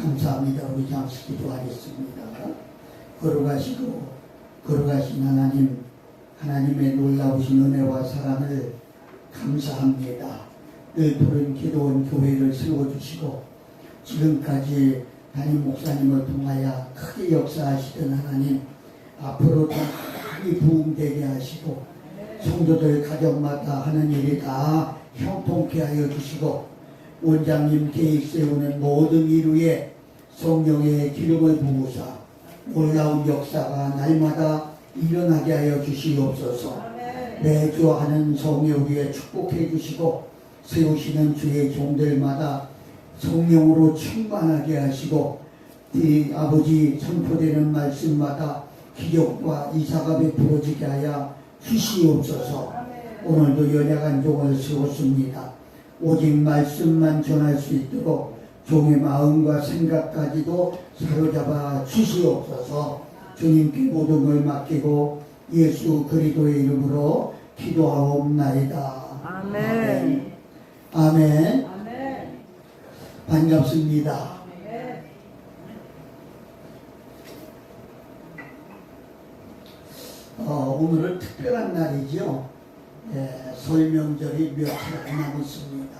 감사합니다. 우리 잠시 기도하겠습니다. 거룩하신 하나님, 하나님의 놀라우신 은혜와 사랑을 감사합니다. 늘 푸른 기도원 교회를 세워주시고 지금까지 담임 목사님을 통하여 크게 역사하시던 하나님, 앞으로도 많이 부흥되게 하시고 성도들 가정마다 하는 일이 다 형통케 하여 주시고 원장님 계획 세우는 모든 일위에 성령의 기름을 부으사 놀라운 역사가 날마다 일어나게 하여 주시옵소서. 매주 하는 성령 위에 축복해 주시고 세우시는 주의 종들마다 성령으로 충만하게 하시고 이 아버지 선포되는 말씀마다 기적과 이사가 베풀어지게 하여 주시옵소서. 오늘도 연약한 종을 세웠습니다. 오직 말씀만 전할 수 있도록 종의 마음과 생각까지도 사로잡아 주시옵소서. 주님께 모든 걸 맡기고 예수 그리스도의 이름으로 기도하옵나이다. 아멘. 아멘. 아멘. 반갑습니다. 아멘. 오늘은 특별한 날이죠. 설 명절이 며칠 안 남았습니다.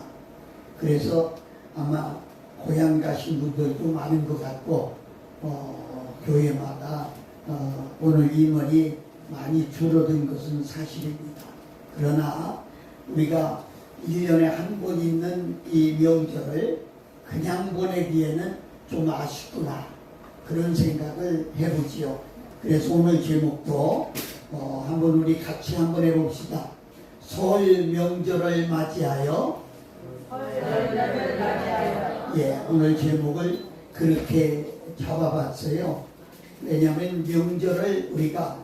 그래서 아마 고향 가신 분들도 많은 것 같고 교회마다 오늘 인원이 많이 줄어든 것은 사실입니다. 그러나 우리가 1년에 한 번 있는 이 명절을 그냥 보내기에는 좀 아쉽구나, 그런 생각을 해보지요. 그래서 오늘 제목도 한번 우리 같이 한번 해봅시다. 설 명절을 맞이하여. 예, 오늘 제목을 그렇게 잡아봤어요. 왜냐하면 명절을 우리가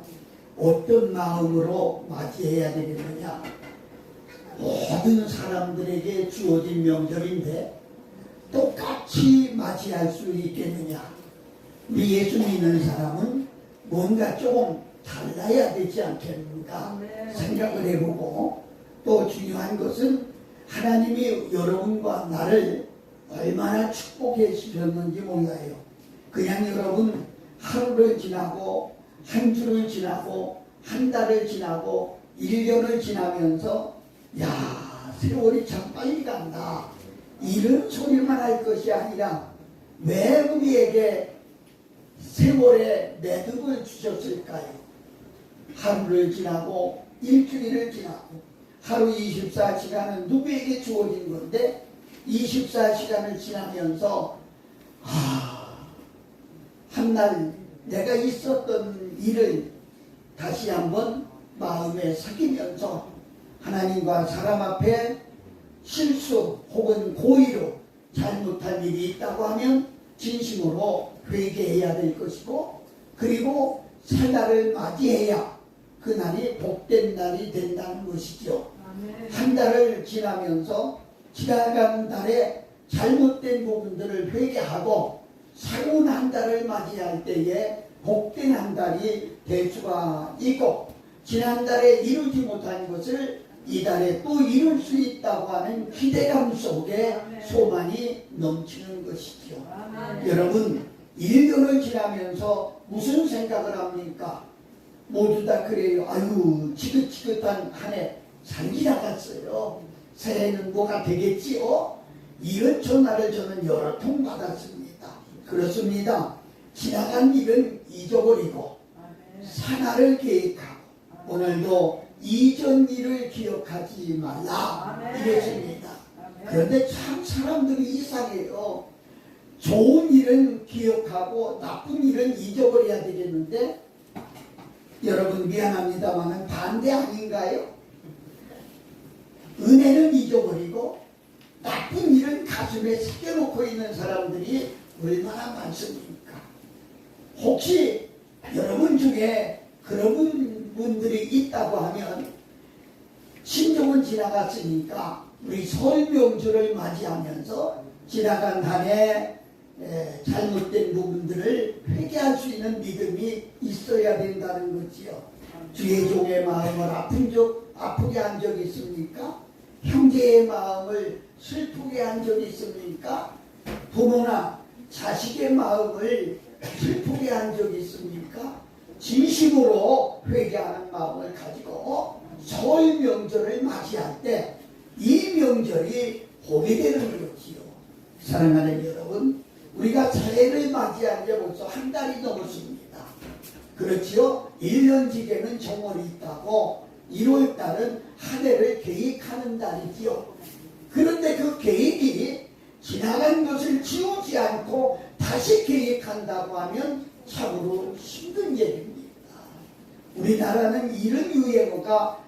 어떤 마음으로 맞이해야 되겠느냐. 모든 사람들에게 주어진 명절인데 똑같이 맞이할 수 있겠느냐. 우리 예수 믿는 사람은 뭔가 조금 달라야 되지 않겠는가 생각을 해보고, 또 중요한 것은 하나님이 여러분과 나를 얼마나 축복해 주셨는지 몰라요. 그냥 여러분 하루를 지나고 한 주를 지나고 한 달을 지나고 1년을 지나면서 야, 세월이 참 빨리 간다, 이런 소리만 할 것이 아니라 왜 우리에게 세월의 매듭을 주셨을까요? 하루를 지나고 일주일을 지나고 하루 24시간은 누구에게 주어진 건데 24시간을 지나면서 한날 내가 있었던 일을 다시 한번 마음에 새기면서 하나님과 사람 앞에 실수 혹은 고의로 잘못한 일이 있다고 하면 진심으로 회개해야 될 것이고, 그리고 새 날을 맞이해야 그 날이 복된 날이 된다는 것이죠. 한 달을 지나면서 지나간 달에 잘못된 부분들을 회개하고 새로운 한 달을 맞이할 때에 복된 한 달이 될 수가 있고, 지난달에 이루지 못한 것을 이달에 또 이룰 수 있다고 하는 기대감 속에 소망이 넘치는 것이죠. 여러분 1년을 지나면서 무슨 생각을 합니까? 모두 다 그래요. 아유, 지긋지긋한 한 해 잘 지나갔어요. 새해는 뭐가 되겠지요? 이런 전화를 저는 여러 통 받았습니다. 그렇습니다. 지나간 일은 잊어버리고 산하를 계획하고 오늘도 이전 일을 기억하지 말라, 이랬습니다. 그런데 참 사람들이 이상해요. 좋은 일은 기억하고 나쁜 일은 잊어버려야 되겠는데, 여러분 미안합니다만 반대 아닌가요? 은혜는 잊어버리고 나쁜 일은 가슴에 새겨놓고 있는 사람들이 얼마나 많습니까? 혹시 여러분 중에 그런 분들이 있다고 하면 신정은 지나갔으니까 우리 설 명절을 맞이하면서 지나간 한 해 잘못된 부분들을 회개할 수 있는 믿음이 있어야 된다는 거지요. 주의 종의 마음을 아프게 한 적이 있습니까? 형제의 마음을 슬프게 한 적이 있습니까? 부모나 자식의 마음을 슬프게 한 적이 있습니까? 진심으로 회개하는 마음을 가지고 설 명절을 맞이할 때 이 명절이 복이 되는 거지요. 사랑하는 여러분, 우리가 새해를 맞이한 지 벌써 한 달이 넘었습니다. 그렇지요? 1년직에는 정월이 있다고 1월달은 한 해를 계획하는 달이지요. 그런데 그 계획이 지나간 것을 지우지 않고 다시 계획한다고 하면 참으로 힘든 일입니다. 우리나라는 이런 유행어가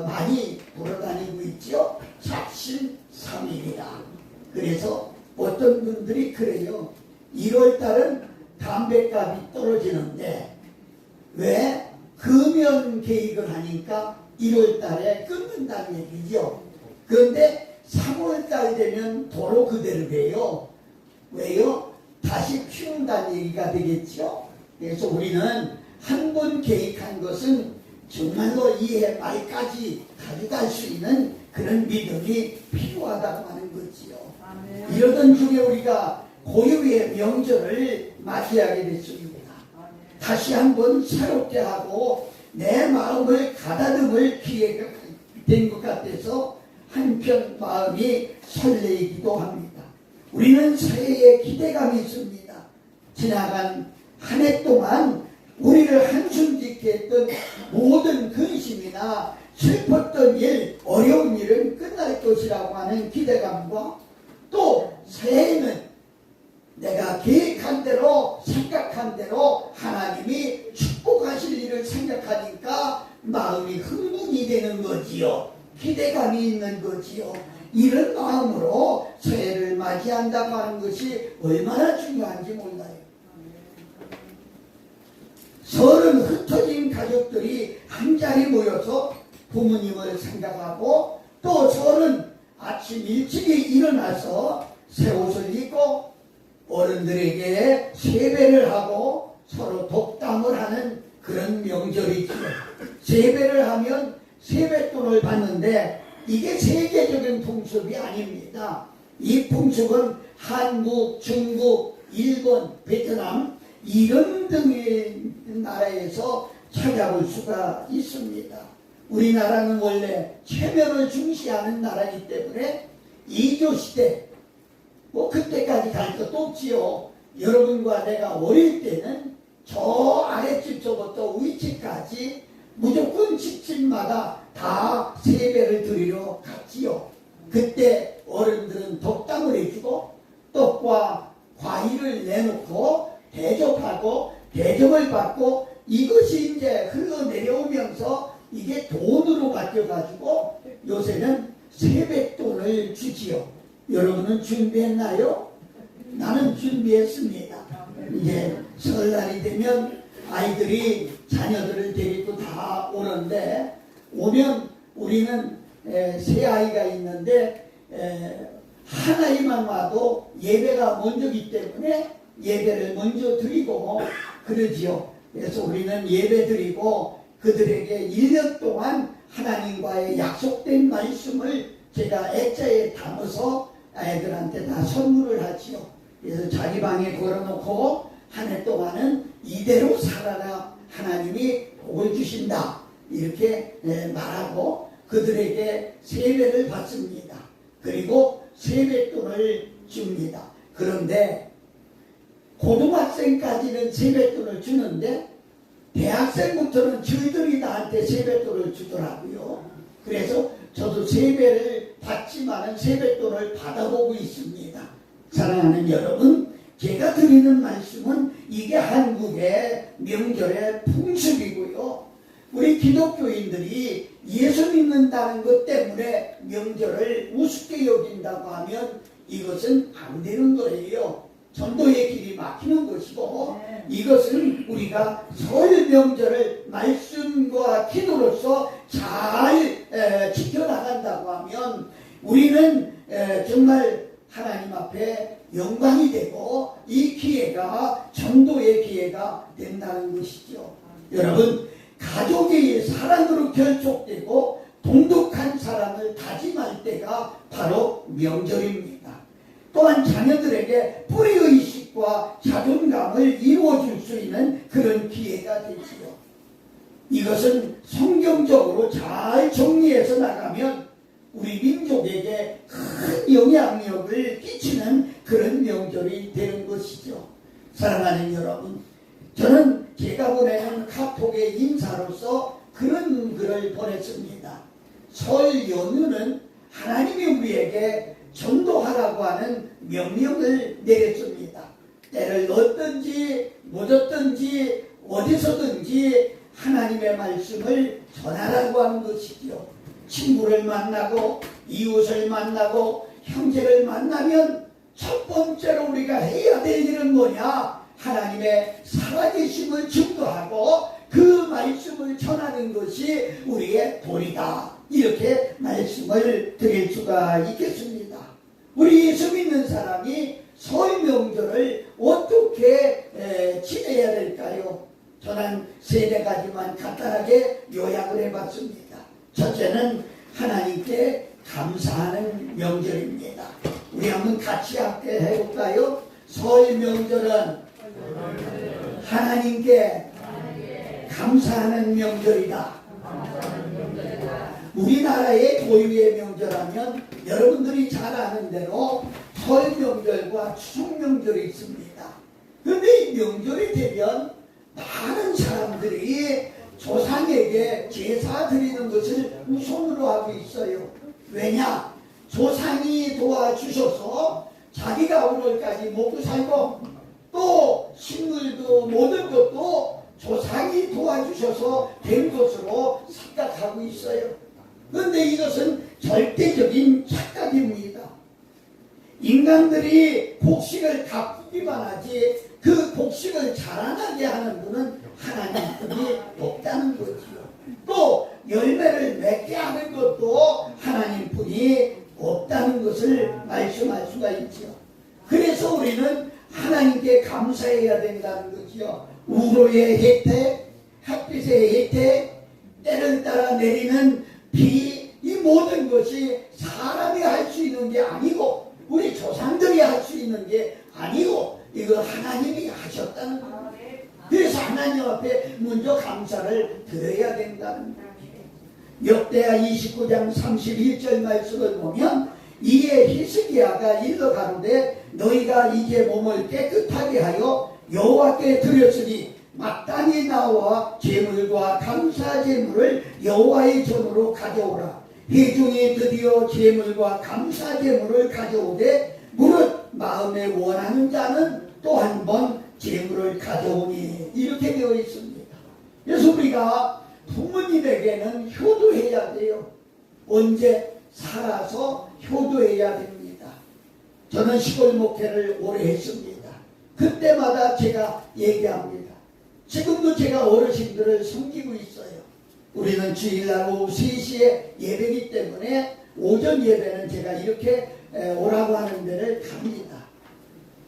많이 돌아다니고 있죠. 작심삼일이다. 그래서 어떤 분들이 그래요. 1월달은 담배값이 떨어지는데 왜 금연 계획을 하니까 1월달에 끊는다는 얘기죠. 그런데 3월달 되면 도로 그대로 돼요. 왜요? 다시 피운다는 얘기가 되겠죠. 그래서 우리는 한 번 계획한 것은 정말로 이해 말까지 가져갈 수 있는 그런 믿음이 필요하다고 하는 거지요. 아멘. 이러던 중에 우리가 고유의 명절을 맞이하게 됐습니다. 아멘. 다시 한번 새롭게 하고 내 마음을 가다듬을 기회가 된 것 같아서 한편 마음이 설레이기도 합니다. 우리는 새해에 기대감이 있습니다. 지나간 한 해 동안 우리를 한숨 짓게 했던 모든 근심이나 슬펐던 일, 어려운 일은 끝날 것이라고 하는 기대감과 또 새해에는 내가 계획한 대로 생각한 대로 하나님이 축복하실 일을 생각하니까 마음이 흥분이 되는 거지요. 기대감이 있는 거지요. 이런 마음으로 새해를 맞이한다고 하는 것이 얼마나 중요한지 몰라요. 설은 흩어진 가족들이 한자리 모여서 부모님을 생각하고 또 설은 아침 일찍이 일어나서 새 옷을 입고 어른들에게 세배를 하고 서로 독담을 하는 그런 명절이지요. 세배를 하면 세뱃돈을 받는데 이게 세계적인 풍습이 아닙니다. 이 풍습은 한국, 중국, 일본, 베트남 이런 등의 나라에서 찾아볼 수가 있습니다. 우리나라는 원래 체면을 중시하는 나라이기 때문에 이조시대 그때까지 갈 것도 없지요. 여러분과 내가 어릴 때는 저 아랫집서부터 위치까지 무조건 집집마다 다 세배를 드리러 갔지요. 그때 어른들은 독담을 해주고 떡과 과일을 내놓고 대접하고 대접을 받고 이것이 이제 흘러내려오면서 이게 돈으로 바뀌어가지고 요새는 세뱃돈을 주지요. 여러분은 준비했나요? 나는 준비했습니다. 이제 설날이 되면 아이들이 자녀들을 데리고 다 오는데 오면 우리는 세 아이가 있는데 한 아이만 와도 예배가 먼저기 때문에 예배를 먼저 드리고 그러지요. 그래서 우리는 예배 드리고 그들에게 1년 동안 하나님과의 약속된 말씀을 제가 액자에 담아서 아이들한테 다 선물을 하지요. 그래서 자기 방에 걸어놓고 한 해 동안은 이대로 살아라, 하나님이 복을 주신다, 이렇게 말하고 그들에게 세배를 받습니다. 그리고 세뱃돈을 줍니다. 그런데 고등학생까지는 세뱃돈을 주는데 대학생부터는 저희들이 나한테 세뱃돈을 주더라고요. 그래서 저도 세배를 받지만은 세뱃돈을 받아보고 있습니다. 사랑하는 여러분, 제가 드리는 말씀은 이게 한국의 명절의 풍습이고요. 우리 기독교인들이 예수 믿는다는 것 때문에 명절을 우습게 여긴다고 하면 이것은 안 되는 거예요. 전도의 길이 막히는 것이고 이것은 우리가 설 명절을 말씀과 기도로서 잘 지켜나간다고 하면 우리는 정말 하나님 앞에 영광이 되고 이 기회가 전도의 기회가 된다는 것이죠. 여러분, 가족이 사랑으로 결속되고 동독한 사랑을 다짐할 때가 바로 명절입니다. 또한 자녀들에게 뿌리의식 인식과 자존감을 이루어줄 수 있는 그런 기회가 되지요. 이것은 성경적으로 잘 정리해서 나가면 우리 민족에게 큰 영향력을 끼치는 그런 명절이 되는 것이죠. 사랑하는 여러분, 저는 제가 보내는 카톡의 인사로서 그런 글을 보냈습니다. 설 연휴는 하나님이 우리에게 전도하라고 하는 명령을 내렸습니다. 때를 얻든지 못 얻든지 어디서든지 하나님의 말씀을 전하라고 하는 것이죠. 친구를 만나고 이웃을 만나고 형제를 만나면 첫 번째로 우리가 해야 될 일은 뭐냐? 하나님의 살아계심을 증거하고 그 말씀을 전하는 것이 우리의 도리다. 이렇게 말씀을 드릴 수가 있겠습니다. 우리 예수 믿는 사람이 설 명절을 어떻게 지내야 될까요? 저는 3-4가지만 간단하게 요약을 해봤습니다. 첫째는 하나님께 감사하는 명절입니다. 우리 한번 같이 함께 해볼까요? 설 명절은 하나님께 감사하는 명절이다. 우리나라의 고유의 명절하면 여러분들이 잘 아는 대로 설 명절과 추석 명절이 있습니다. 그런데 이 명절이 되면 많은 사람들이 조상에게 제사 드리는 것을 우선으로 하고 있어요. 왜냐? 조상이 도와주셔서 자기가 5월까지 먹고 살고 또 식물도 모든 것도 조상이 도와주셔서 된 것으로 생각하고 있어요. 그런데 이것은 절대적인 착각입니다. 인간들이 곡식을 가꾸기만 하지 그 곡식을 자라나게 하는 분은 하나님뿐이 없다는 거지요. 또 열매를 맺게 하는 것도 하나님뿐이 없다는 것을 말씀할 수가 있죠. 그래서 우리는 하나님께 감사해야 된다는 거지요. 우로의 혜택, 햇빛의 혜택, 때를 따라 내리는 비, 이 모든 것이 사람이 할 수 있는 게 아니고 우리 조상들이 할 수 있는 게 아니고 이거 하나님이 하셨다는 거예요. 그래서 하나님 앞에 먼저 감사를 드려야 된다는 거예요. 역대하 29장 31절 말씀을 보면 이에 히스기야가 일러 가로되 너희가 이제 몸을 깨끗하게 하여 여호와께 드렸으니 마땅히 나와 제물과 감사 제물을 여호와의 전으로 가져오라. 회중이 드디어 제물과 감사 제물을 가져오되 무릇 마음에 원하는 자는 또 한 번 제물을 가져오니 이렇게 되어 있습니다. 그래서 우리가 부모님에게는 효도해야 돼요. 언제? 살아서 효도해야 됩니다. 저는 시골 목회를 오래 했습니다. 그때마다 제가 얘기합니다. 지금도 제가 어르신들을 섬기고 있어요. 우리는 주일날 오후 3시에 예배이기 때문에 오전 예배는 제가 이렇게 오라고 하는 데를 갑니다.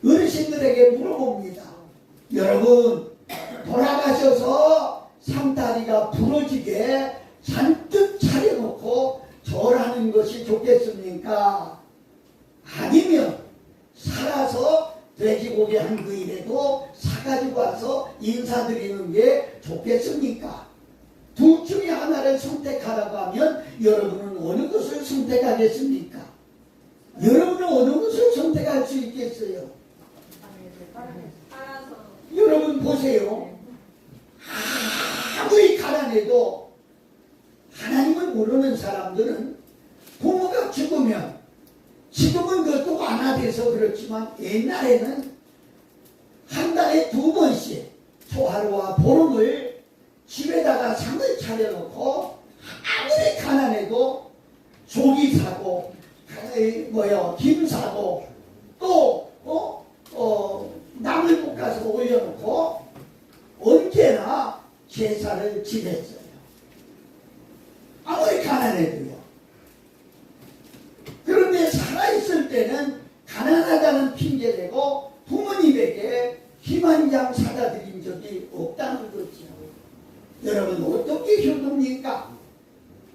어르신들에게 물어봅니다. 여러분, 돌아가셔서 상다리가 부러지게 잔뜩 차려놓고 절하는 것이 좋겠습니까? 아니면 살아서 돼지고기 한 그릇이라도 사가지고 와서 인사드리는 게 좋겠습니까? 둘 중에 하나를 선택하라고 하면 여러분은 어느 것을 선택하겠습니까? 여러분은 어느 것을 선택할 수 있겠어요? 여러분 보세요. 아무리 가난해도 하나님을 모르는 사람들은 부모가 죽으면 지금은 그것도 완화돼서 그렇지만 옛날에는 한 달에 2번씩 초하루와 보름을 집에다가 상을 차려놓고 아무리 가난해도 조기 사고 김 사고 또 나물 볶아서 올려놓고 언제나 제사를 지냈어요. 아무리 가난해도요. 그런데 살아있을 때는 가난하다는 핑계대고 부모님에게 희만장 사다 드린 적이 없다는 거죠. 여러분 어떻게 효도입니까?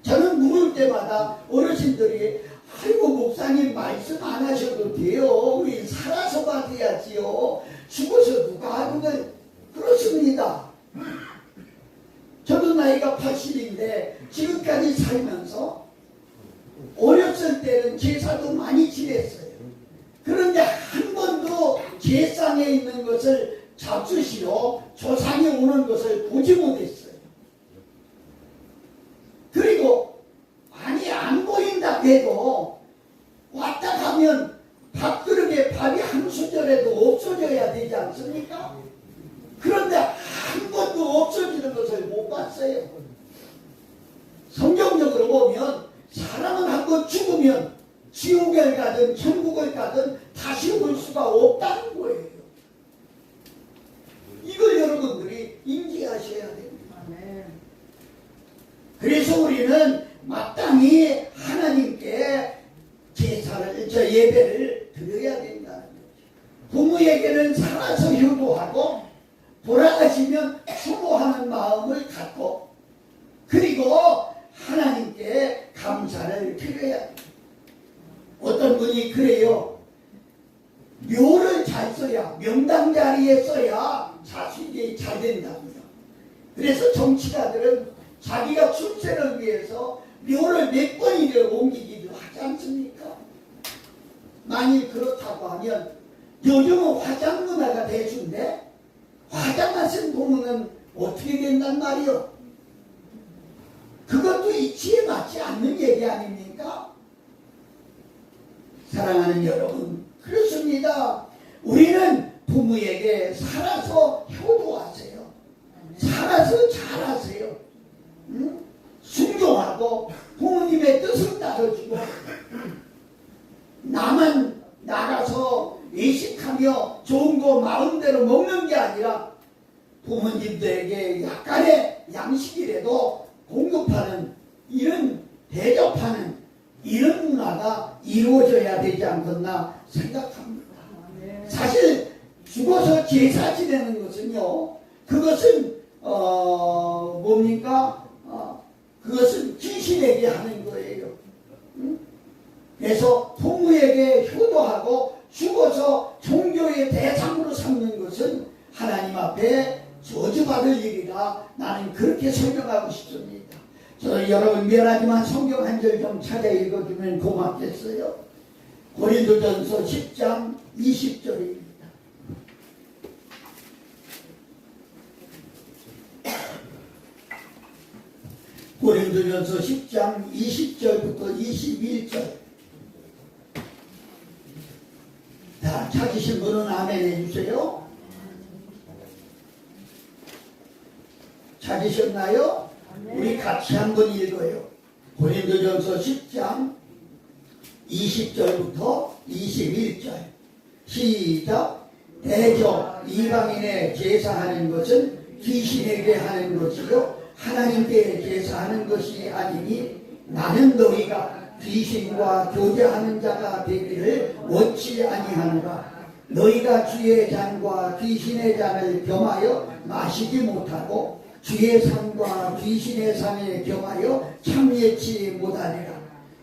저는 물을 때마다 어르신들이 아이고 목사님 말씀 안 하셔도 돼요. 우리 살아서 받아야지요. 죽어서 누가 하는 그렇습니다. 저도 나이가 80인데 지금까지 살면서 어렸을 때는 제사도 많이 지냈어요. 그런데 한 번도 제상에 있는 것을 잡수시러 조상이 오는 것을 보지 못했어요. 그리고 아니 안 보인다 해도 왔다 가면 밥그릇에 밥이 한 수저라도 없어져야 되지 않습니까? 그런데 한 번도 없어지는 것을 못 봤어요. 성경적으로 보면 사람은 한 번 죽으면 지옥을 가든 천국을 가든 다시 올 수가 없다는 거예요. 이걸 여러분들이 인지하셔야 됩니다. 그래서 우리는 마땅히 하나님께 예배를 드려야 된다는 거죠. 부모에게는 살아서 효도하고 돌아가시면 추모하는 마음을 갖고 그리고 하나님께 감사를 드려야 됩니다. 어떤 분이 그래요. 묘를 잘 써야 명당 자리에 써야 자식이 잘 된답니다. 그래서 정치가들은 자기가 출세를 위해서 묘를 몇 번이나 옮기기도 하지 않습니까? 만일 그렇다고 하면 요즘은 화장 문화가 대수인데 화장하신 부모는 어떻게 된단 말이요? 그것도 이치에 맞지 않는 얘기 아닙니까? 사랑하는 여러분, 그렇습니다. 우리는 부모에게 살아서 효도하세요. 살아서 잘하세요. 응? 순종하고 부모님의 뜻을 따라주고 나만 나가서 외식하며 좋은 거 마음대로 먹는 게 아니라 부모님들에게 약간의 양식이라도 공급하는 이런 대접하는 이런 문화가 이루어져야 되지 않겠나 생각합니다. 사실 죽어서 제사 지내는 것은요, 그것은 뭡니까? 그것은 귀신에게 하는 거예요. 응? 그래서 부모에게 효도하고 죽어서 종교의 대상으로 삼는 것은 하나님 앞에 저주받을 일이라 나는 그렇게 설명하고 싶습니다. 저 여러분 미안하지만 성경 한 절 좀 찾아 읽어주면 고맙겠어요. 고린도전서 10장 20절입니다. 고린도전서 10장 20절부터 21절. 다 찾으신 분은 아멘 해주세요. 찾으셨나요? 우리 같이 한번 읽어요. 고린도전서 10장 20절부터 21절. 시작. 대적 이방인의 제사하는 것은 귀신에게 하는 것이요 하나님께 제사하는 것이 아니니 나는 너희가 귀신과 교제하는 자가 되기를 원치 아니하노라. 너희가 주의 잔과 귀신의 잔을 겸하여 마시지 못하고 주의 상과 귀신의 상에 겸하여 참여치 못하리라.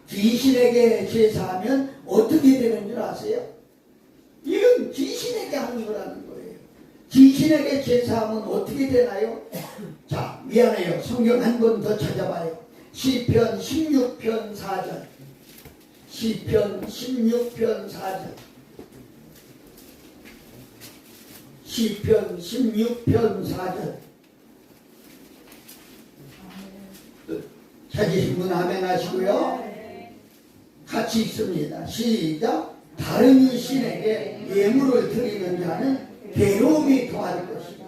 귀신에게 제사하면 어떻게 되는 줄 아세요? 이건 귀신에게 하는 거라는 거예요. 귀신에게 제사하면 어떻게 되나요? 자, 미안해요. 성경 한 번 더 찾아봐요. 시편 16편 4절. 시편 16편 4절. 시편 16편 4절. 찾으신 분 아멘 하시고요. 같이 있습니다. 시작. 다른 이신에게 예물을 드리는 자는 괴로움이 더할 것이다.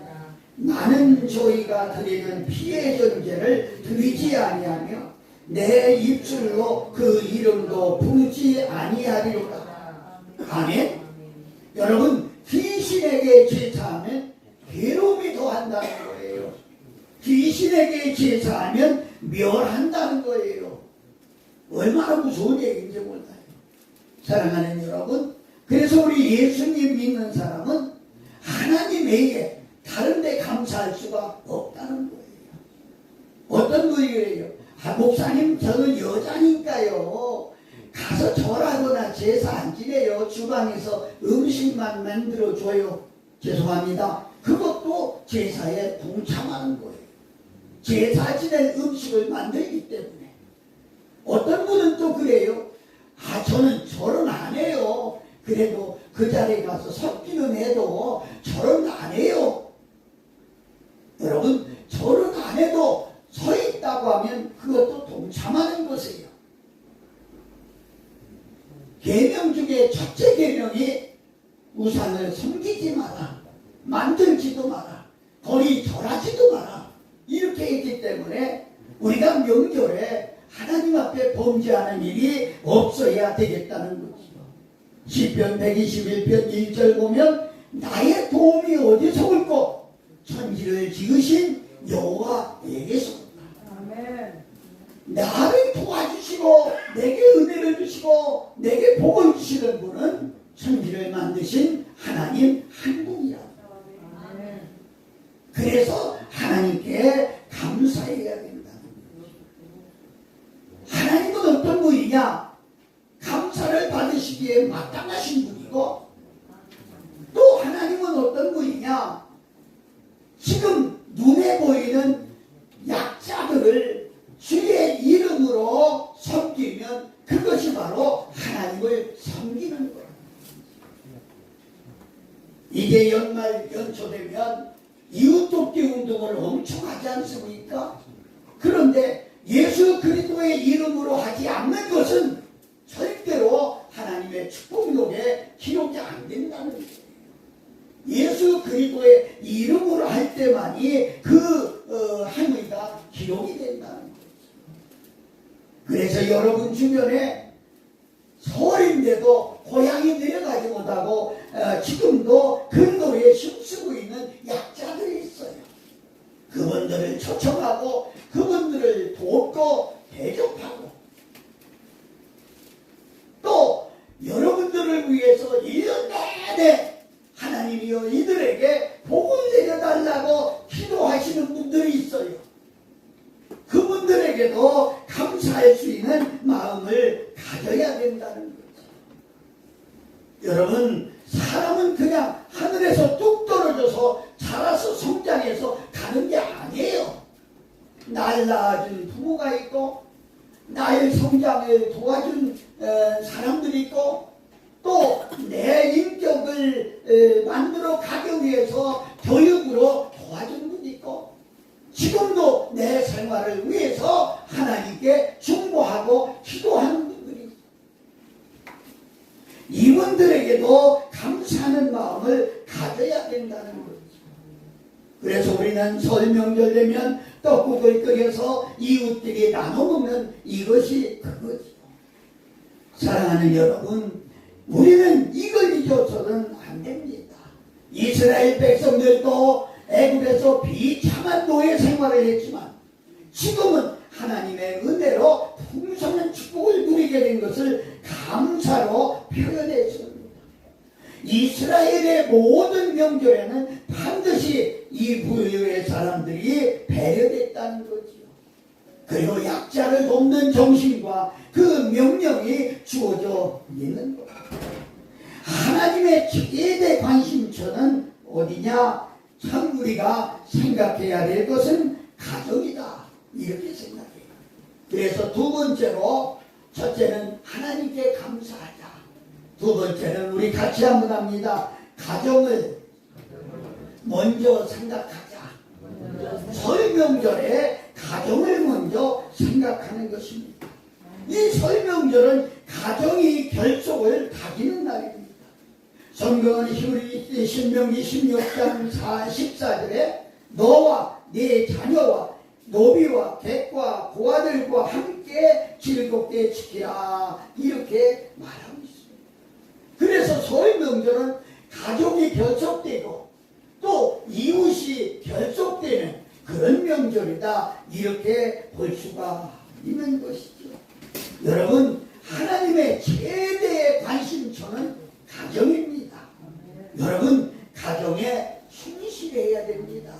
나는 저희가 드리는 피의 전제를 드리지 아니하며 내 입술로 그 이름도 부르지 아니하리로다. 아멘. 여러분, 귀신에게 제사하면 괴로움이 더한다는 거예요. 귀신에게 제사하면 멸한다는 거예요. 얼마나 무서운 얘기인지 몰라요. 사랑하는 여러분, 그래서 우리 예수님 믿는 사람은 하나님 외에 다른 데 감사할 수가 없다는 거예요. 어떤 분이 그래요? 아, 목사님 저는 여자니까요 가서 절하거나 제사 안 지내요. 주방에서 음식만 만들어줘요. 죄송합니다. 그것도 제사에 동참하는 거예요. 제사 지낼 음식을 만들기 때문에. 어떤 분은 또 그래요. 아, 저는 절은 안 해요. 그래도 그 자리에 가서 섞기는 해도 절은 안 해요. 여러분, 절은 안 해도 서 있다고 하면 그것도 동참하는 것이에요. 계명 중에 첫째 계명이 우상을 섬기지 마라, 만들지도 마라, 거리 절하지도 마라, 이렇게 있기 때문에 우리가 명절에 하나님 앞에 범죄하는 일이 없어야 되겠다는 거죠. 시편 121편 1절 보면 나의 도움이 어디서 올꼬 천지를 지으신 여호와에게서 온다. 나를 도와주시고 내게 은혜를 주시고 내게 복을 주시는 분은 천지를 만드신 하나님 한 분이라. 그래서 하나님께 감사해야 된다는 거예요. 하나님은 어떤 분이냐? 감사를 받으시기에 마땅하신 분이고, 또 하나님은 어떤 분이냐? 지금 눈에 보이는 약자들을 주의 이름으로 섬기면 그것이 바로 하나님을 섬기는 거예요. 이게 연말 연초되면 이웃돕기 운동을 엄청 하지 않습니까? 그런데 예수 그리스도의 이름으로 하지 않는 것은 절대로 하나님의 축복록에 기록이 안 된다는 거예요. 예수 그리스도의 이름으로 할 때만이 그 행위가 기록이 된다는 거예요. 그래서 여러분 주변에 설인데도 고향이 내려가지 못하고 지금도 근거리에 힘쓰고 있는 약자들이 있어요. 그분들을 초청하고 그분들을 돕고 대접하고, 또 여러분들을 위해서 1년 내내 하나님이여 이들에게 복을 내려달라고 기도하시는 분들이 있어요. 그분들에게도 감사할 수 있는 마음을 가져야 된다는 거죠. 여러분, 사람은 그냥 하늘에서 뚝 떨어져서 자라서 성장해서 가는 게 아니에요. 날 낳아준 부모가 있고, 나의 성장을 도와준 사람들이 있고, 또 내 인격을 만들어 가기 위해서 교육으로 도와준 분이 있고, 지금도 내 생활을 위해서 하나님께 중보하고 기도하는 분들이 있어요. 이분들에게도 감사하는 마음을 가져야 된다는 거죠. 그래서 우리는 설 명절 되면 떡국을 끓여서 이웃들이 나눠 먹는 이것이 그거죠. 사랑하는 여러분, 우리는 이걸 잊어서는 안 됩니다. 이스라엘 백성들도 애굽에서 비참한 노예 생활을 했지만 지금은 하나님의 은혜로 풍성한 축복을 누리게 된 것을 감사로 표현했습니다. 이스라엘의 모든 명절에는 반드시 이 부류의 사람들이 배려됐다는 거지요. 그리고 약자를 돕는 정신과 그 명령이 주어져 있는 것. 하나님의 최대 관심처는 어디냐? 참 우리가 생각해야 될 것은 가정이다, 이렇게 생각해요. 그래서 두 번째로, 첫째는 하나님께 감사하자. 두 번째는 우리 같이 한번 합니다. 가정을 먼저 생각하자. 설 명절에 가정을 먼저 생각하는 것입니다. 이 설 명절은 가정이 결속을 다지는 날입니다. 성경은 신명기 16장 14절에 너와 네 자녀와 노비와 객과 고아들과 함께 즐겁게 지키라, 이렇게 말하고 있습니다. 그래서 설 명절은 가족이 결속되고 또 이웃이 결속되는 그런 명절이다, 이렇게 볼 수가 있는 것이죠. 여러분, 하나님의 최대의 관심처는 가정입니다. 여러분, 가정에 충실해야 됩니다.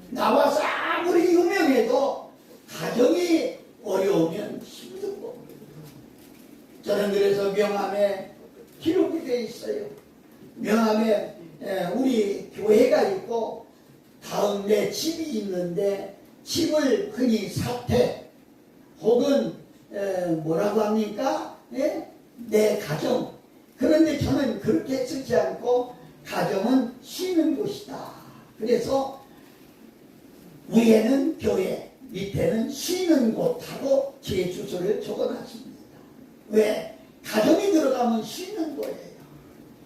나와서 아무리 유명해도 가정이 어려우면 힘든 겁니다. 저는 그래서 명함에 기록이 되어 있어요. 명함에 우리 교회가 있고 다음 내 집이 있는데 집을 흔히 사택 혹은 뭐라고 합니까? 내 가정. 그런데 저는 그렇게 쓰지 않고 가정은 쉬는 곳이다. 그래서 위에는 교회, 밑에는 쉬는 곳하고 제 주소를 적어놨습니다. 왜? 가정이 들어가면 쉬는 거예요.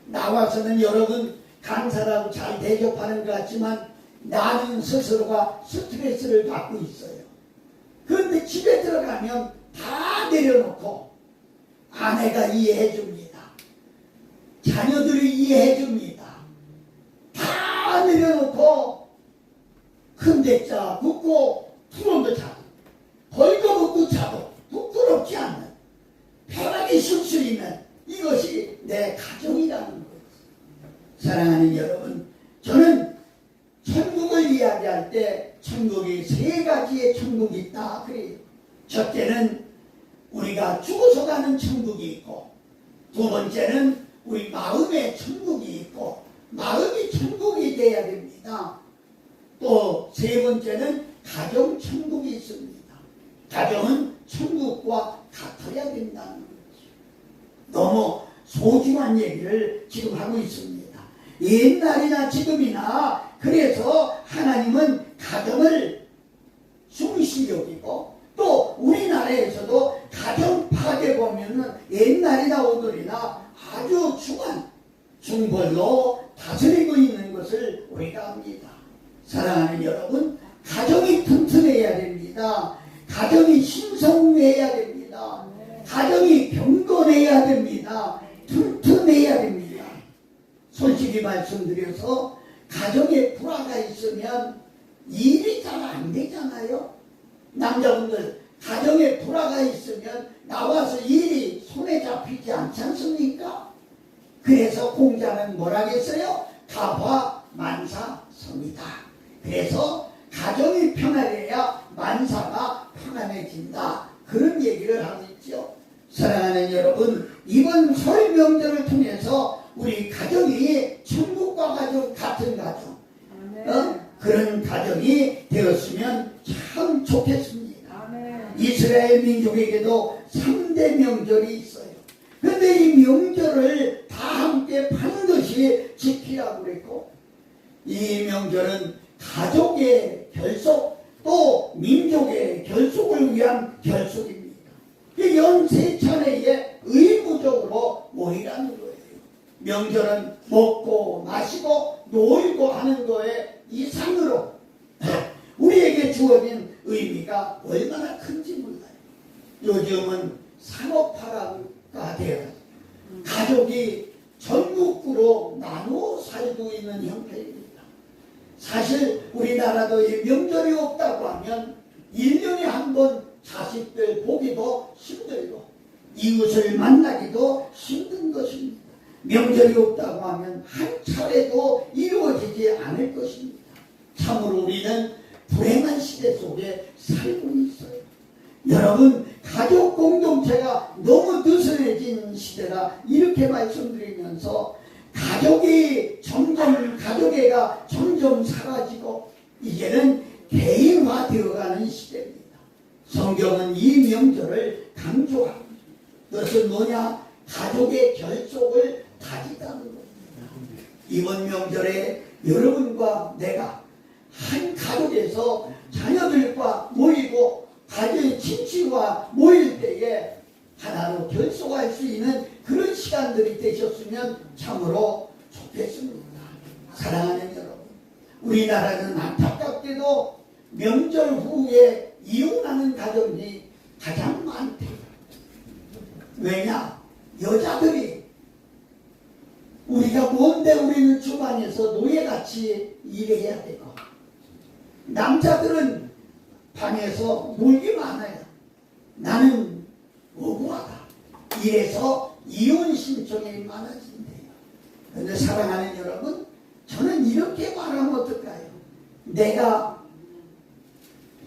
나와서는 여러분 강사라고 잘 대접하는 것 같지만 나는 스스로가 스트레스를 받고 있어요. 그런데 집에 들어가면 다 내려놓고 아내가 이해해 줍니다. 자녀들이 이해해 줍니다. 다 내려놓고 흔들자 붓고 풀어도 자고 벌거벗고 자고 부끄럽지 않는 편하게 쉴 수 있는 이것이 내 가정이라는 거예요. 사랑하는 여러분, 저는 천국을 이야기할 때 천국이 세 가지의 천국이 있다 그래요. 첫째는 우리가 죽어서 가는 천국이 있고, 두 번째는 우리 마음의 천국이 있고 마음이 천국이 돼야 됩니다. 또 세 번째는 가정 천국이 있습니다. 가정은 천국과 같아야 된다는 거죠. 너무 소중한 얘기를 지금 하고 있습니다. 옛날이나 지금이나 그래서 하나님은 가정을 중시 여기고 또 우리나라에서도 가정 파괴 보면은 옛날이나 오늘이나 아주 중벌로 다스리고 있는 것을 우리가 압니다. 사랑하는 여러분, 가정이 튼튼해야 됩니다. 가정이 신성해야 됩니다. 가정이 경건해야 됩니다. 튼튼해야 됩니다. 솔직히 말씀드려서 가정에 불화가 있으면 일이 잘 안 되잖아요. 남자분들 가정에 불화가 있으면 나와서 일이 손에 잡히지 않지 않습니까? 그래서 공자는 뭐라겠어요? 가화만사성이다. 그래서 가정이 평안해야 만사가 평안해진다. 그런 얘기를 하고 있죠. 사랑하는 여러분, 이번 설 명절을 통해서 우리 가정이 천국과 가정 같은 가정, 그런 가정이 되었으면 참 좋겠습니다. 이스라엘 민족에게도 3대 명절이 있어요. 그런데 이 명절을 다 함께 반드시 지키라고 그랬고, 이 명절은 가족의 결속 또 민족의 결속을 위한 결속입니다. 연세찬회에 의무적으로 모이라는 거예요. 명절은 먹고 마시고 놀고 하는 거에 이상으로 우리에게 주어진 의미가 얼마나 큰지 몰라요. 요즘은 산업화가 되어 가족이 전국구로 나누어 살고 있는 형태입니다. 사실 우리나라도 이 명절이 없다고 하면 1년에 한 번 자식들 보기도 힘들고 이웃을 만나기도 힘든 것입니다. 명절이 없다고 하면 한 차례도 이루어지지 않을 것입니다. 참으로 우리는 불행한 시대 속에 살고 있어요. 여러분, 가족 공동체가 너무 느슨해진 시대라 이렇게 말씀드리면서 가족애가 점점 사라지고 이제는 개인화 되어가는 시대입니다. 성경은 이 명절을 강조합니다. 그것은 뭐냐? 가족의 결속을 다지다는 겁니다. 이번 명절에 여러분과 내가 한 가족에서 자녀들과 모이고 가족의 친지와 모일 때에 하나로 결속할 수 있는 그런 시간들이 되셨으면 참으로 좋겠습니다. 사랑하는 여러분, 우리나라는 안타깝게도 명절 후에 이혼하는 가정이 가장 많대요. 왜냐? 여자들이 우리가 뭔데 우리는 주방에서 노예같이 일해야 되고 남자들은 방에서 놀기만 해요. 나는 억울하다. 이래서 이혼 신청이 많아진대요. 그런데 사랑하는 여러분, 저는 이렇게 말하면 어떨까요? 내가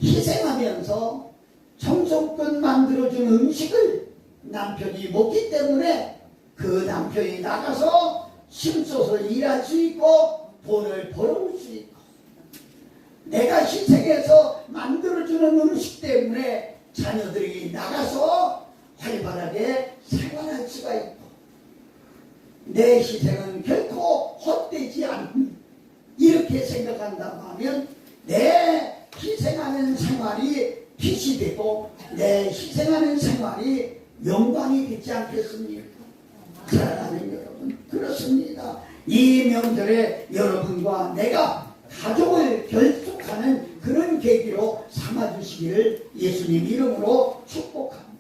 희생하면서 청소권 만들어준 음식을 남편이 먹기 때문에 그 남편이 나가서 힘써서 일할 수 있고 돈을 벌어올 수 있고 내가 희생해서 만들어주는 음식 때문에 자녀들이 나가서 활발하게 생활할 수가 있고 내 희생은 결코 헛되지 않는 이렇게 생각한다고 하면 내 희생하는 생활이 빛이 되고 내 희생하는 생활이 영광이 되지 않겠습니까? 사랑하는 여러분, 그렇습니다. 이 명절에 여러분과 내가 가족을 결속하는 그런 계기로 삼아주시기를 예수님 이름으로 축복합니다.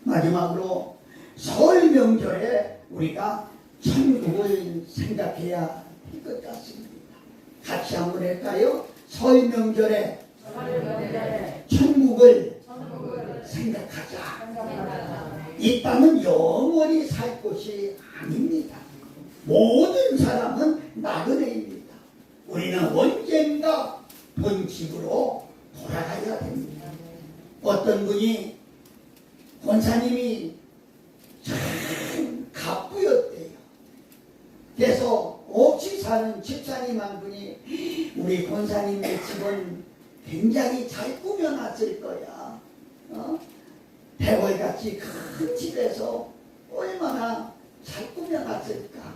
마지막으로 설 명절에 우리가 천국을 생각해야 할 것 같습니다. 같이 한번 할까요? 설 명절에 천국을 생각하자. 이 땅은 영원히 살 곳이 아닙니다. 모든 사람은 나그네입니다. 우리는 언젠가 본집으로 돌아가야 됩니다. 어떤 분이 권사님이 참 갑부였대요. 그래서 없이 사는 집사님 한 분이 우리 권사님의 집은 굉장히 잘 꾸며놨을 거야. 대궐같이 큰 집에서 얼마나 잘 꾸며놨을까.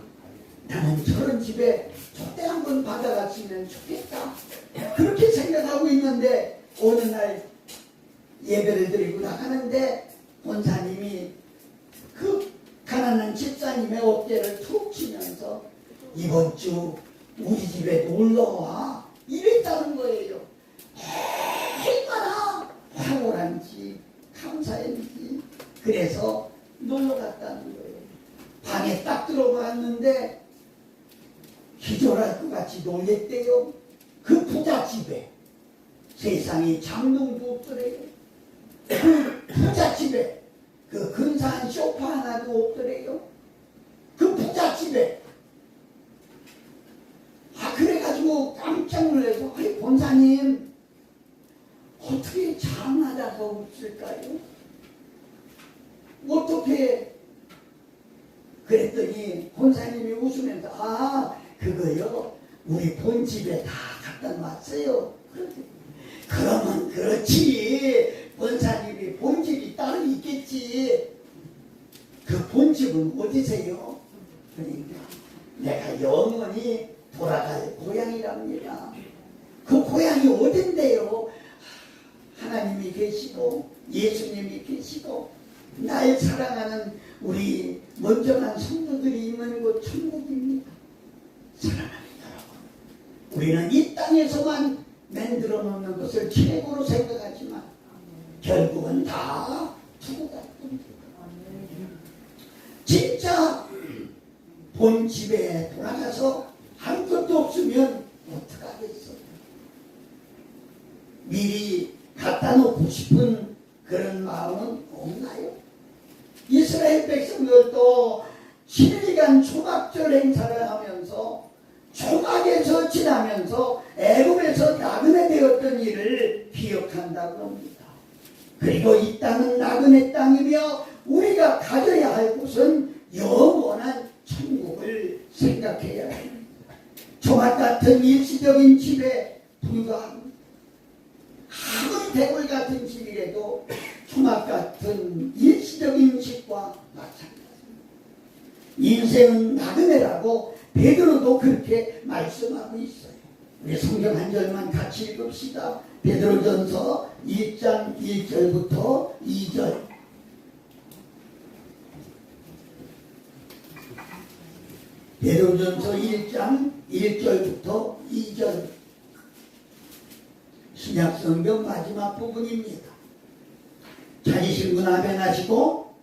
나는 저런 집에 초대 한번 받아갔으면 좋겠다. 그렇게 생각하고 있는데 어느 날 예배를 드리고 나가는데 권사님이 그 가난한 집사님의 어깨를 툭 치면서 이번 주 우리 집에 놀러와 이랬다는 거예요. 얼마나 황홀한지 감사했는지 그래서 놀러 갔다는 거예요. 방에 딱 들어갔는데 기절할 것 같이 놀랬대요. 그 부잣집에 세상에 장롱도 없더래요. 그 부잣집에 그 근사한 소파 하나도 없더래요. 그 부잣집에 그래가지고 깜짝 놀라서 권사님 어떻게 장하다가 없을까요? 어떻게 그랬더니 권사님이 웃으면서 그거요 우리 본집에 다 갖다 놨어요. 그러면 그렇지 권사님이 본집이 따로 있겠지. 그 본집은 어디세요? 그러니까 내가 영원히 돌아갈 고향이랍니다. 그 고향이 어딘데요? 하나님이 계시고 예수님이 계시고 날 사랑하는 우리 먼저간 성도들이 있는 곳 천국입니다. 사랑하는 여러분, 우리는 이 땅에서만 만들어 놓는 것을 최고로 생각하지만 결국은 다 두고 갈 겁니다. 진짜 본 집에 돌아가서 아무것도 없으면 어떡하겠어. 미리 갖다 놓고 싶은 그런 마음은 없나요? 이스라엘 백성들도 7일간 초막절 행사를 하면서 초막에서 지나면서 애굽에서 나그네 되었던 일을 기억한다고 합니다. 그리고 이 땅은 나그네 땅이며 우리가 가져야 할 곳은 영원한 천국을 생각해야 합니다. 초막 같은 일시적인 집에 불과합니다. 아무리 대궐 같은 집이라도 초막 같은 일시적인 집과 마찬가지입니다. 인생은 나그네라고 베드로도 그렇게 말씀하고 있어요. 우리 성경 한 절만 같이 읽읍시다. 베드로전서 1장 1절부터 2절. 베드로전서 1장 1절부터 2절. 신약성경 마지막 부분입니다. 찾으신 분 아멘 하시고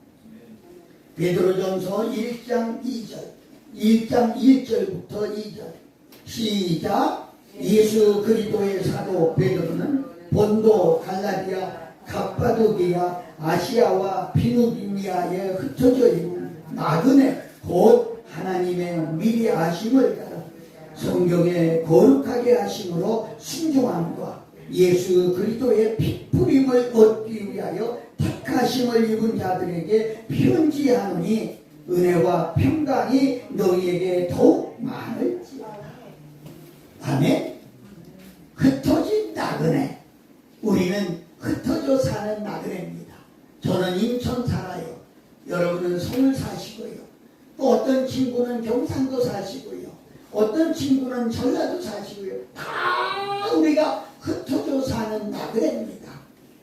베드로전서 1장 2절 1장 1절부터 2절 시작. 예수 그리스도의 사도 베드로는 본도, 갈라디아, 갑바도기아, 아시아와 비누비니아에 흩어져 있는 나그네 곧 하나님의 미리 아심을 따라 성경에 거룩하게 하심으로 순종함과 예수 그리스도의 핏부림을 얻기 위하여 택하심을 입은 자들에게 편지하노니 은혜와 평강이 너희에게 더욱 많을지어다. 아멘. 흩어진 나그네. 우리는 흩어져 사는 나그네입니다. 저는 인천 살아요. 여러분은 서울 사시고요. 또 어떤 친구는 경상도 사시고요. 어떤 친구는 전라도 사시고요. 다 우리가 흩어져 사는 나그네입니다.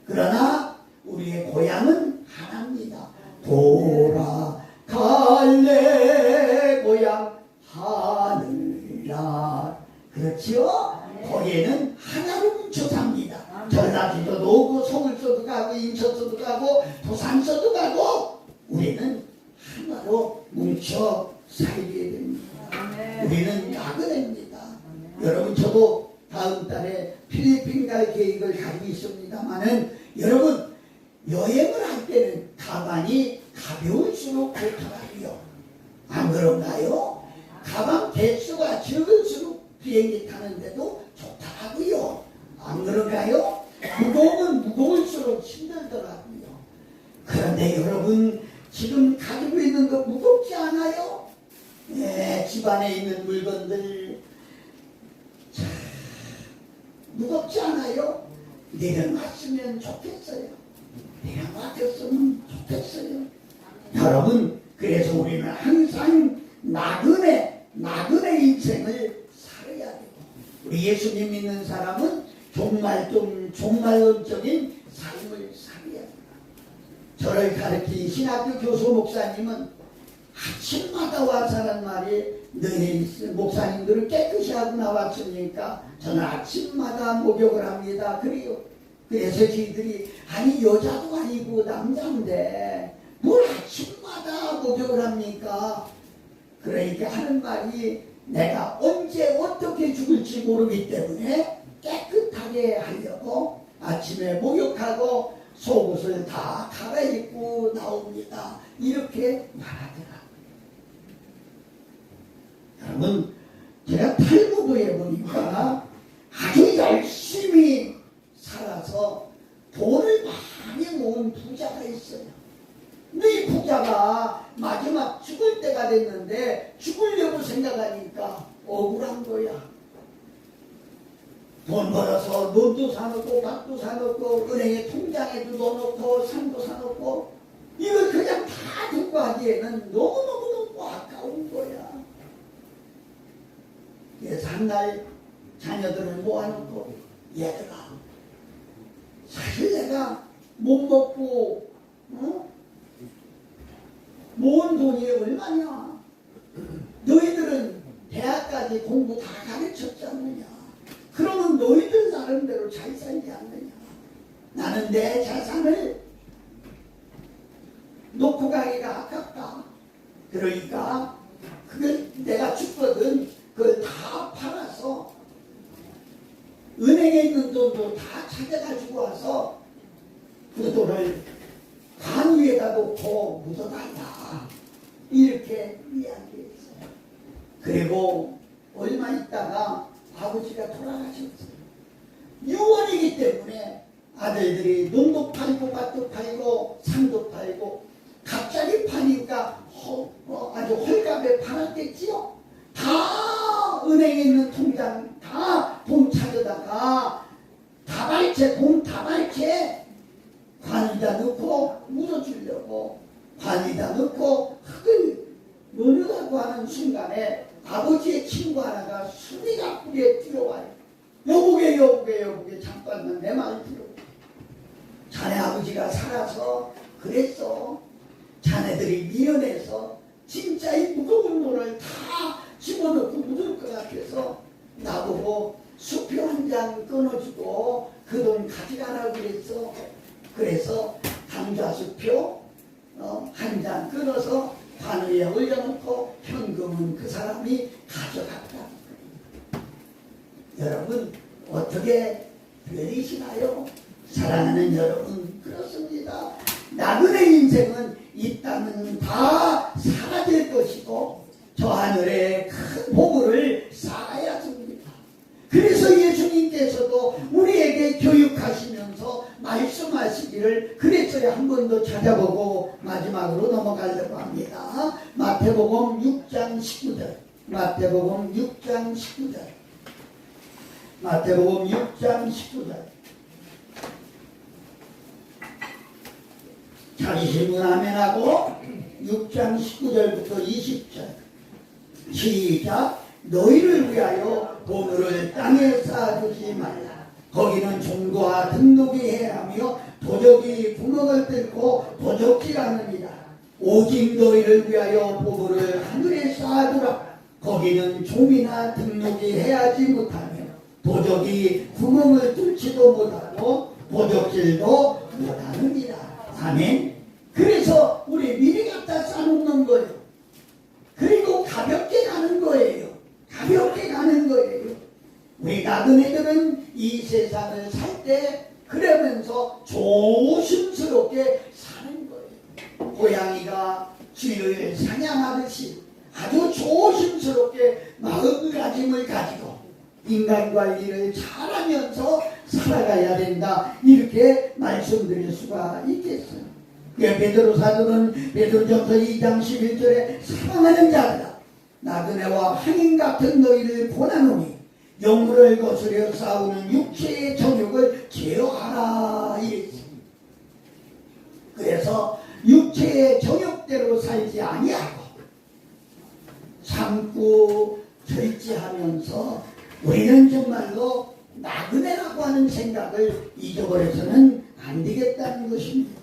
그러나 우리의 고향은 하나입니다. 돌아갈래 고향 하늘나. 그렇지요? 거기에는 하나로 뭉쳐 삽니다. 전라도도 오고 서울서도 가고 인천서도 가고 부산서도 가고 우리는 하나로 뭉쳐 살게 됩니다. 우리는 나그네입니다. 여러분 저도 다음 달에 필리핀 갈 계획을 가지고 있습니다만은 여러분 여행을 할 때는 가방이 가벼울수록 좋더라고요. 안 그런가요? 가방 개수가 적을수록 비행기 타는데도 좋더라고요. 안 그런가요? 무거우면 무거울수록 힘들더라고요. 그런데 여러분 지금 가지고 있는 거 무겁지 않아요? 네, 집안에 있는 물건들 참 무겁지 않아요? 내려놨으면 좋겠어요. 내려놨으면 좋겠어요. 여러분 그래서 우리는 항상 나그네 인생을 살아야 되고 우리 예수님 믿는 사람은 종말론적인 삶을 살아야 돼요. 저를 가르친 신학교 교수 목사님은 아침마다 와서 하는 말이 너희 목사님들은 깨끗이 하고 나왔으니까 저는 아침마다 목욕을 합니다. 그래서 저희들이 아니 여자도 아니고 남자인데 뭘 아침마다 목욕을 합니까? 그러니까 하는 말이 내가 언제 어떻게 죽을지 모르기 때문에 깨끗하게 하려고 아침에 목욕하고 속옷을 다 갈아입고 나옵니다. 이렇게 말하더라고요. 여러분 제가 탈무드에 보니까 아주 열심히 살아서 돈을 많이 모은 부자가 있어요. 근데 이 부자가 마지막 죽을 때가 됐는데 죽으려고 생각하니까 억울한 거야. 돈 벌어서 논도 사놓고 밭도 사놓고 은행에 통장에도 넣어놓고 산도 사놓고 이걸 그냥 다 두고 하기에는 너무너무 아까운 거야. 그래서 한날 자녀들을 모아놓고 얘들아 사실 내가 못 먹고 모은 돈이 얼마냐. 너희들은 대학까지 공부 다 가르쳤지 않느냐. 그러면 너희들 나름대로 잘 살지 않느냐. 나는 내 자산을 놓고 가기가 아깝다. 그러니까 그걸 내가 죽거든 그걸 다 팔아서 은행에 있는 돈도 다 찾아가지고 와서 그 돈을 관 위에다 놓고 묻어달라. 이렇게 이야기했어요. 그리고 얼마 있다가 아버지가 돌아가셨어요. 유언이기 때문에 아들들이 논도 팔고 밭도 팔고 산도 팔고 갑자기 파니까 아주 헐값에 팔았겠지요. 다 은행에 있는 통장 다 돈 찾아다가 돈 다발채 관에다 넣고 묻어주려고 관에다 넣고 흙을 넣으라고 하는 순간에 아버지의 친구 하나가 수리가 뿌리에 뛰어와요. 여보게 잠깐만 내 말 들어. 자네 아버지가 살아서 그랬어. 자네들이 미련해서 진짜 이 무거운 돈을 다 집어넣고 묻을 것 같아서 나보고 수표 한 장 끊어주고 그 돈 가져가라고 그랬어. 그래서 감자수표 한 장 끊어서 관 위에 올려놓고 현금은 그 사람이 가져갔다. 여러분 어떻게 들리시나요? 사랑하는 여러분 그렇습니다. 나그네 인생은 이 땅은 다 사라질 것이고 저 하늘에 큰 보물을 쌓아야 됩니다. 그래서 예수님께서도 우리에게 교육하시면서 말씀하시기를 그랬어야 한 번 더 찾아보고 마지막 마지막으로 넘어가려고 합니다. 마태복음 6장 19절. 마태복음 6장 19절. 마태복음 6장 19절. 찾으신 분 아멘하고 6장 19절부터 20절. 시작. 너희를 위하여 보물을 땅에 쌓아두지 말라. 거기는 종과 등록이 해하며 도적이 구멍을 뚫고 도적질 않느니라. 오직 너희를 위하여 보물을 하늘에 쌓아두라. 거기는 종이나 등록이 해하지 못하며 도적이 구멍을 뚫지도 못하고 도적질도 못하느니라. 아멘. 그래서 우리 미리 갖다 쌓아놓는 거예요. 그리고 가볍게 가는 거예요. 가볍게 가는 거예요. 우리 나그네들은 이 세상을 살 때 그러면서 조심스럽게 사는 거예요. 고양이가 쥐를 사냥하듯이 아주 조심스럽게 마음가짐을 가지고 인간관리를 잘하면서 살아가야 된다. 이렇게 말씀드릴 수가 있겠어요. 베드로 사도는 베드로전서 2장 11절에 사랑하는 자들아 나그네와 항인 같은 너희를 권하노니 영물을 거스려 싸우는 육체의 정욕을 제어하라 이랬습니다. 그래서 육체의 정욕대로 살지 아니하고 참고 절제하면서 우리는 정말로 나그네라고 하는 생각을 잊어버려서는 안 되겠다는 것입니다.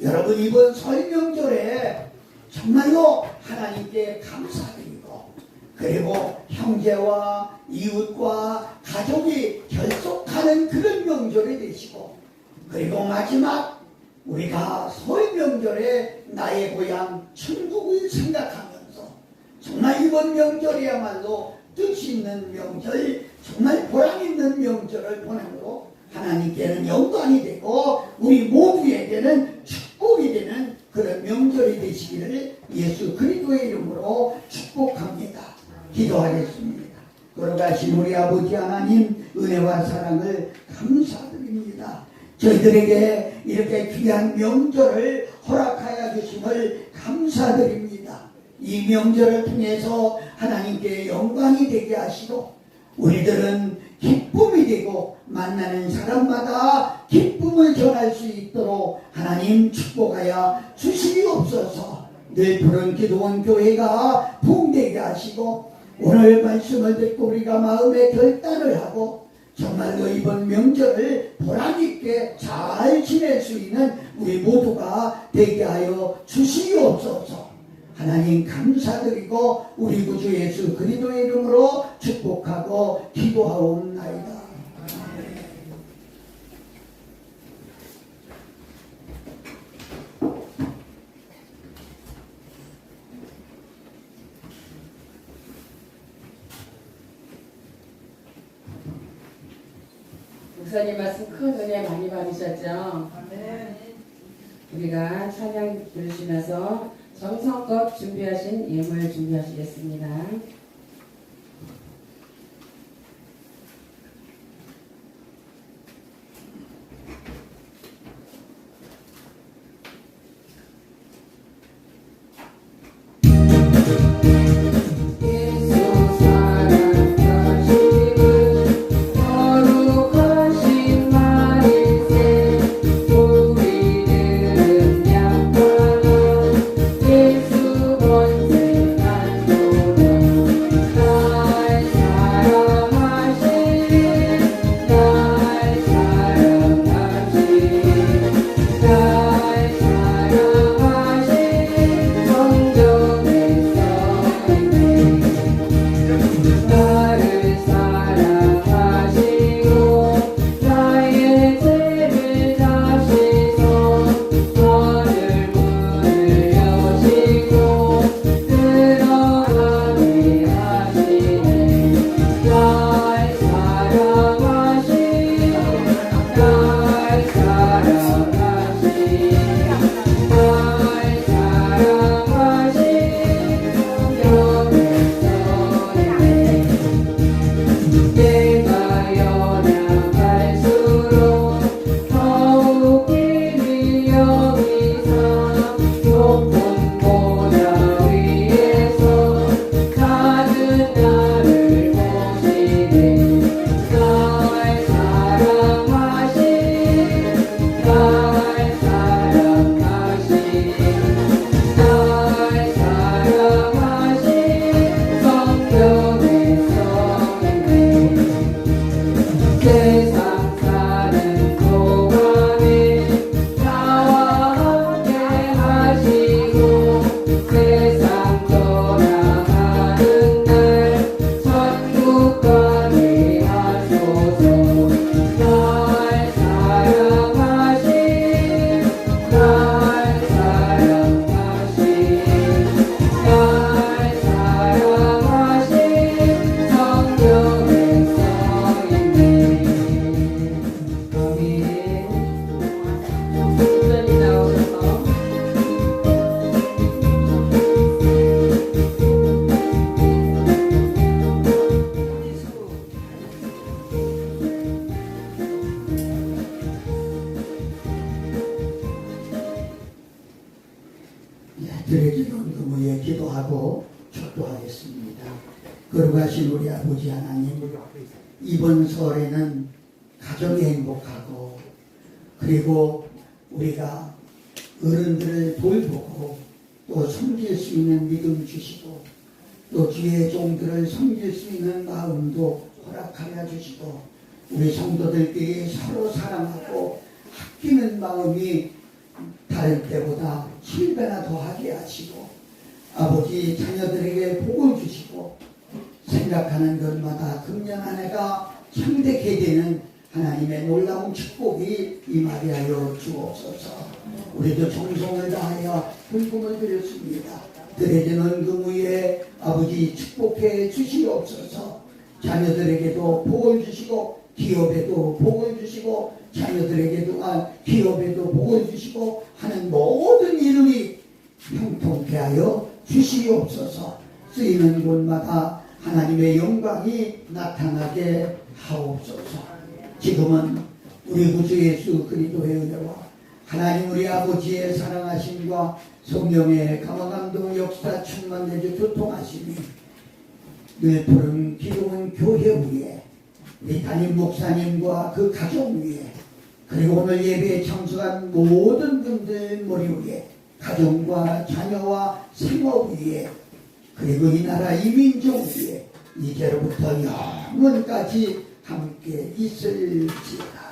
여러분 이번 설 명절에 정말로 하나님께 감사드리고 그리고 형제와 이웃과 가족이 결속하는 그런 명절이 되시고 그리고 마지막 우리가 설 명절에 나의 고향 천국을 생각하면서 정말 이번 명절이야말로 뜻이 있는 명절, 정말 보람 있는 명절을 보내므로 하나님께는 영광이 되고 우리 모두에게는 축복이 되는 그런 명절이 되시기를 예수 그리스도의 이름으로 축복합니다. 기도하겠습니다. 걸어가신 우리 아버지 하나님 은혜와 사랑을 감사드립니다. 저희들에게 이렇게 귀한 명절을 허락하여 주심을 감사드립니다. 이 명절을 통해서 하나님께 영광이 되게 하시고 우리들은 기쁨이 되고 만나는 사람마다 기쁨을 전할 수 있도록 하나님 축복하여 주시옵소서. 늘 푸른 기도원 교회가 부흥되게 하시고 오늘 말씀을 듣고 우리가 마음의 결단을 하고 정말로 이번 명절을 보람있게 잘 지낼 수 있는 우리 모두가 되게 하여 주시옵소서. 하나님 감사드리고 우리 구주 예수 그리스도의 이름으로 축복하고 기도하옵나이다. 목사님 말씀 큰 은혜 많이 받으셨죠? 우리가 찬양 부르시면서 정성껏 준비하신 예물 준비하시겠습니다. 예수 권세 난 드려지는 금요에 기도하고 축도하겠습니다. 거룩하신 우리 아버지 하나님, 이번 설에는 가정이 행복하고 그리고 우리가 어른들을 돌보고 또 섬길 수 있는 믿음 주시고 또 주의 종들을 섬길 수 있는 마음도 허락하여 주시고 우리 성도들끼리 서로 사랑하고 아끼는 마음이 다른 때보다 7배나 더하게 하시고 아버지 자녀들에게 복을 주시고 생각하는 것마다 금년 한 해가 창대케 되는 하나님의 놀라운 축복이 임하게 하여 주옵소서. 우리도 정성을 다하여 헌금을 드렸습니다. 드려지는 금후에 아버지 축복해 주시옵소서. 자녀들에게도 복을 주시고 기업에도 복을 주시고 자녀들에게도 기업에도 복을 주시고 하는 모든 일이 형통케 하여 주시옵소서. 쓰이는 곳마다 하나님의 영광이 나타나게 하옵소서. 지금은 우리 구주 예수 그리스도의 은혜와 하나님 우리 아버지의 사랑하심과 성령의 강화감동 역사 충만 내주 교통하심이 늘 푸른 기도원 교회 위에 우리 담임 목사님과 그 가족 위에 그리고 오늘 예배에 참석한 모든 분들 머리 위에 가정과 자녀와 생업 위에 그리고 이 나라 이민족 위에 이제로부터 영원까지 함께 있을지어다.